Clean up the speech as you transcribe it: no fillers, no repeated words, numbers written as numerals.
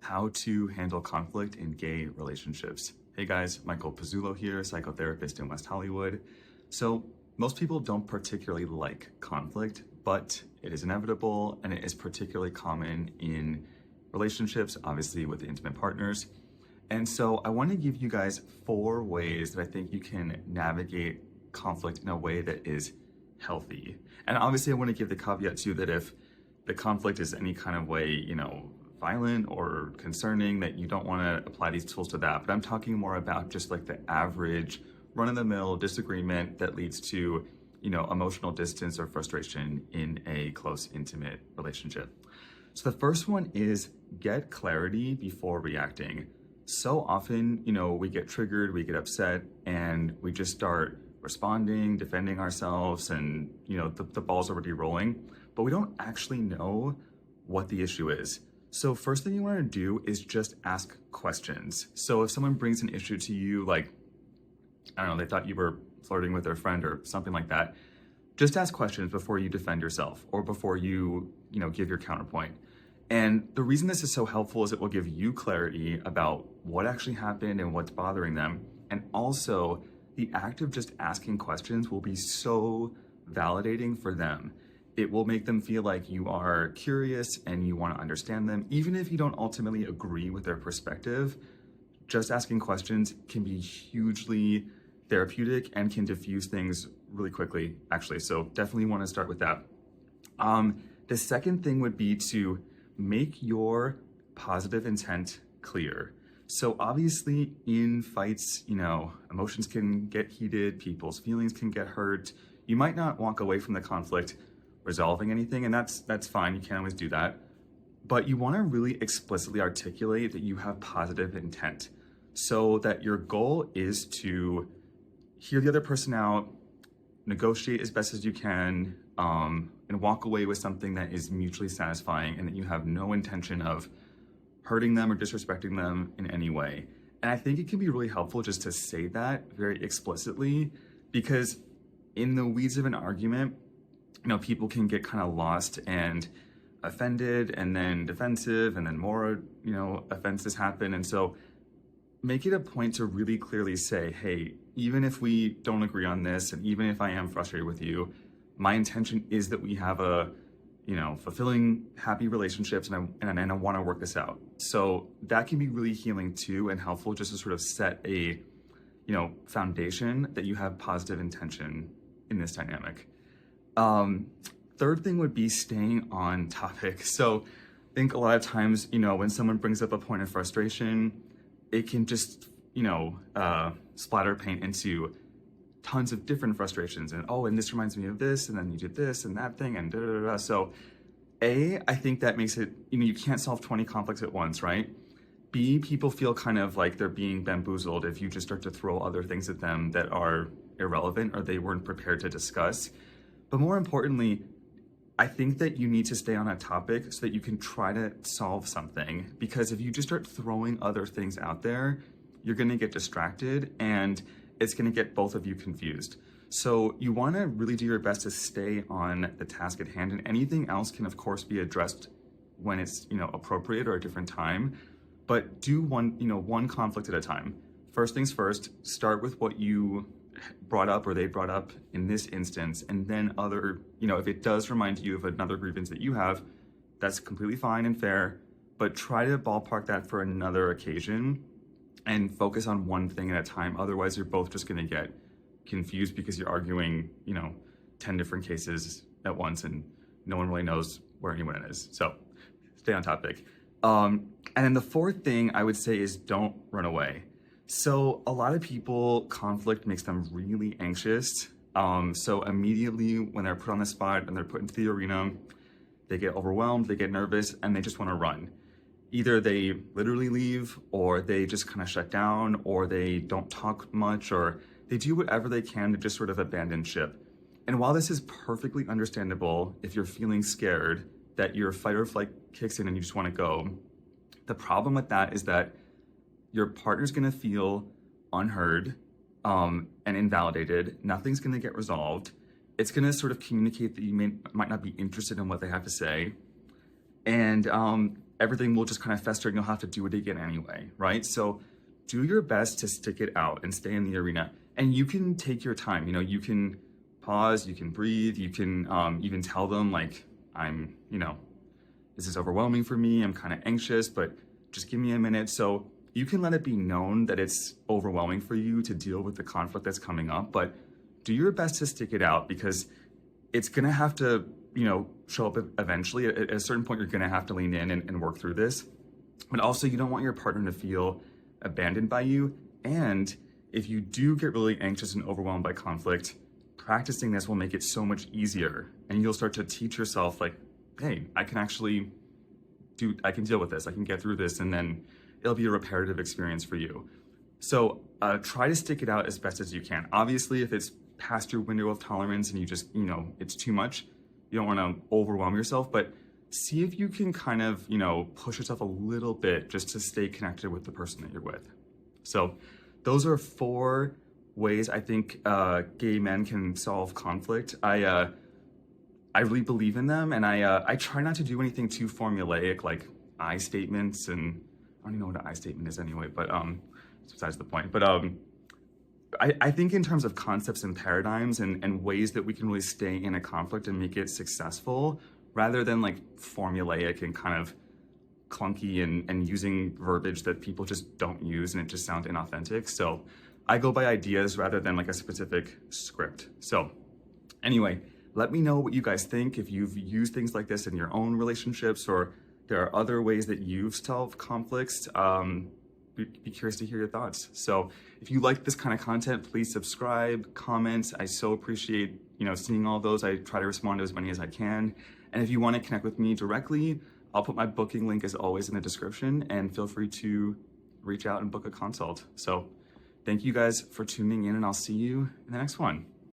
How to handle conflict in gay relationships. Hey guys, Michael Pizzullo here, psychotherapist in West Hollywood. So most people don't particularly like conflict, but it is inevitable and it is particularly common in relationships, obviously with intimate partners. And so I want to give you guys 4 ways that I think you can navigate conflict in a way that is healthy. And obviously I want to give the caveat too that if the conflict is any kind of way, violent or concerning, that you don't want to apply these tools to that. But I'm talking more about just like the average run-of-the-mill disagreement that leads to, emotional distance or frustration in a close, intimate relationship. So the first one is get clarity before reacting. So often, we get triggered, we get upset, and we just start responding, defending ourselves, and, the ball's already rolling, but we don't actually know what the issue is. So first thing you want to do is just ask questions. So if someone brings an issue to you, like, I don't know, they thought you were flirting with their friend or something like that, just ask questions before you defend yourself or before you, give your counterpoint. And the reason this is so helpful is it will give you clarity about what actually happened and what's bothering them. And also the act of just asking questions will be so validating for them. It will make them feel like you are curious and you want to understand them. Even if you don't ultimately agree with their perspective, just asking questions can be hugely therapeutic and can diffuse things really quickly, actually. So definitely want to start with that. The second thing would be to make your positive intent clear. So obviously in fights, emotions can get heated, people's feelings can get hurt. You might not walk away from the conflict resolving anything, and that's fine, you can't always do that. But you want to really explicitly articulate that you have positive intent so that your goal is to hear the other person out, negotiate as best as you can, and walk away with something that is mutually satisfying and that you have no intention of hurting them or disrespecting them in any way. And I think it can be really helpful just to say that very explicitly, because in the weeds of an argument, people can get kind of lost and offended and then defensive and then more, offenses happen. And so make it a point to really clearly say, hey, even if we don't agree on this, and even if I am frustrated with you, my intention is that we have a, fulfilling, happy relationships, and I want to work this out. So that can be really healing too and helpful just to sort of set a, foundation that you have positive intention in this dynamic. Third thing would be staying on topic. So I think a lot of times, when someone brings up a point of frustration, it can just, splatter paint into tons of different frustrations and, and this reminds me of this, and then you did this and that thing and da-da-da-da. So I think that makes it, you can't solve 20 conflicts at once, right? B, people feel kind of like they're being bamboozled if you just start to throw other things at them that are irrelevant or they weren't prepared to discuss. But more importantly, I think that you need to stay on a topic so that you can try to solve something. Because if you just start throwing other things out there, you're going to get distracted and it's going to get both of you confused. So you want to really do your best to stay on the task at hand, and anything else can of course be addressed when it's, appropriate or a different time. But do one conflict at a time. First things first, start with what you brought up or they brought up in this instance, and then other, if it does remind you of another grievance that you have, that's completely fine and fair, but try to ballpark that for another occasion and focus on one thing at a time. Otherwise you're both just going to get confused because you're arguing 10 different cases at once and no one really knows where anyone is. So stay on topic. And then the fourth thing I would say is don't run away. So a lot of people, conflict makes them really anxious. So immediately when they're put on the spot and they're put into the arena, they get overwhelmed, they get nervous, and they just want to run. Either they literally leave, or they just kind of shut down, or they don't talk much, or they do whatever they can to just sort of abandon ship. And while this is perfectly understandable, if you're feeling scared that your fight or flight kicks in and you just want to go, the problem with that is that your partner's going to feel unheard and invalidated. Nothing's going to get resolved. It's going to sort of communicate that you might not be interested in what they have to say. And everything will just kind of fester and you'll have to do it again anyway, right? So do your best to stick it out and stay in the arena. And you can take your time, you can pause, you can breathe, you can even tell them like, this is overwhelming for me, I'm kind of anxious, but just give me a minute. So you can let it be known that it's overwhelming for you to deal with the conflict that's coming up, but do your best to stick it out, because it's gonna have to, show up eventually. At a certain point, you're gonna have to lean in and work through this. But also, you don't want your partner to feel abandoned by you. And if you do get really anxious and overwhelmed by conflict, practicing this will make it so much easier. And you'll start to teach yourself like, hey, I can deal with this, I can get through this, and then it'll be a reparative experience for you. So try to stick it out as best as you can. Obviously, if it's past your window of tolerance and you just, it's too much, you don't want to overwhelm yourself, but see if you can kind of, push yourself a little bit just to stay connected with the person that you're with. So those are 4 ways I think gay men can solve conflict. I really believe in them, and I try not to do anything too formulaic, like I statements, and I don't even know what an I statement is anyway, but it's besides the point. But I think in terms of concepts and paradigms and ways that we can really stay in a conflict and make it successful, rather than like formulaic and kind of clunky and using verbiage that people just don't use and it just sounds inauthentic. So I go by ideas rather than like a specific script. So anyway, let me know what you guys think, if you've used things like this in your own relationships, or there are other ways that you've solved conflicts. Be curious to hear your thoughts. So if you like this kind of content, please subscribe, comment. I so appreciate, seeing all those. I try to respond to as many as I can. And if you want to connect with me directly, I'll put my booking link as always in the description, and feel free to reach out and book a consult. So thank you guys for tuning in, and I'll see you in the next one.